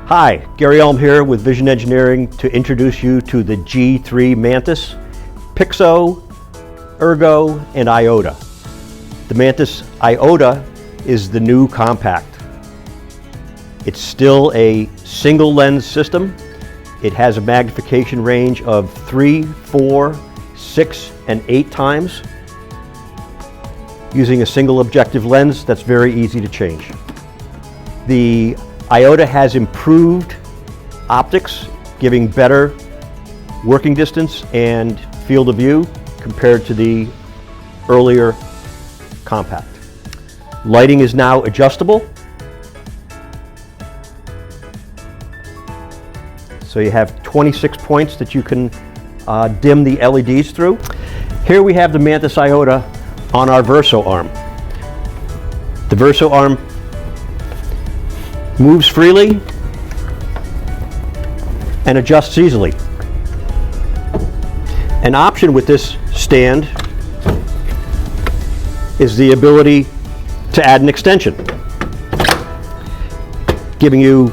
Hi, Gary Elm here with Vision Engineering to introduce you to the G3 Mantis, Pixo, Ergo, and Iota. The Mantis Iota is the new compact. It's still a single lens system. It has a magnification range of 3, 4, 6, and 8 times using a single objective lens that's very easy to change. The Iota has improved optics, giving better working distance and field of view compared to the earlier compact. Lighting is now adjustable. So you have 26 points that you can dim the LEDs through. Here we have the Mantis Iota on our Verso arm. The Verso arm moves freely and adjusts easily. An option with this stand is the ability to add an extension, giving you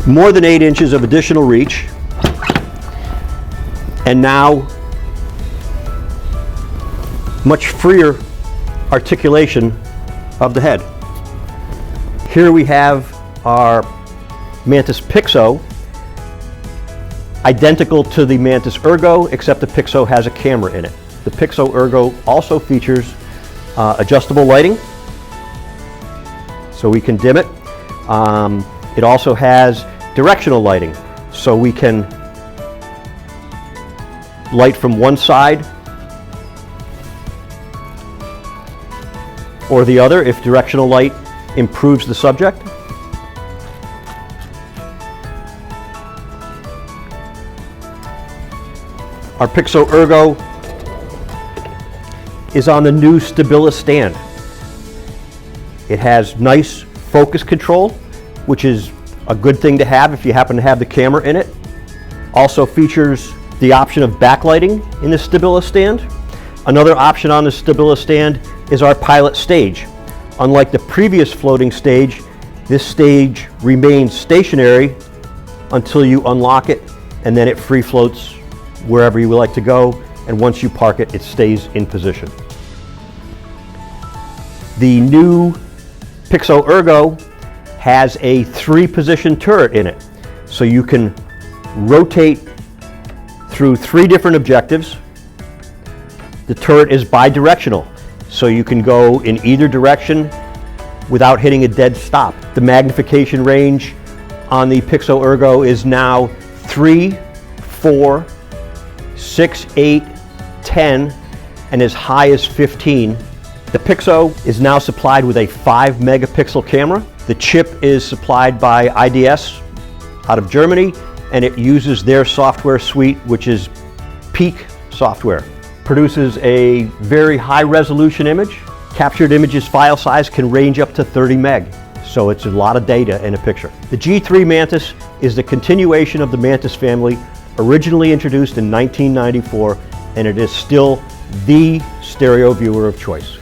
more than 8 inches of additional reach, and now much freer articulation of the head. Here we have our Mantis Pixo, identical to the Mantis Ergo, except the Pixo has a camera in it. The Pixo Ergo also features adjustable lighting, so we can dim it. It also has directional lighting, so we can light from one side or the other if directional light improves the subject. Our Pixo Ergo is on the new Stabilis stand. It has nice focus control, which is a good thing to have if you happen to have the camera in it. Also features the option of backlighting in the Stabilis stand. Another option on the Stabilis stand is our pilot stage. Unlike the previous floating stage, this stage remains stationary until you unlock it, and then it free floats wherever you would like to go, and once you park it, it stays in position. The new Pixo Ergo has a 3-position turret in it, so you can rotate through 3 different objectives. The turret is bi-directional, so you can go in either direction without hitting a dead stop. The magnification range on the Pixo Ergo is now 3, 4, 6, 8, 10, and as high as 15. The Pixo is now supplied with a 5-megapixel camera. The chip is supplied by IDS out of Germany, and it uses their software suite, which is Peak software. Produces a very high resolution image. Captured images file size can range up to 30 meg, so it's a lot of data in a picture. The G3 Mantis is the continuation of the Mantis family, originally introduced in 1994, and it is still the stereo viewer of choice.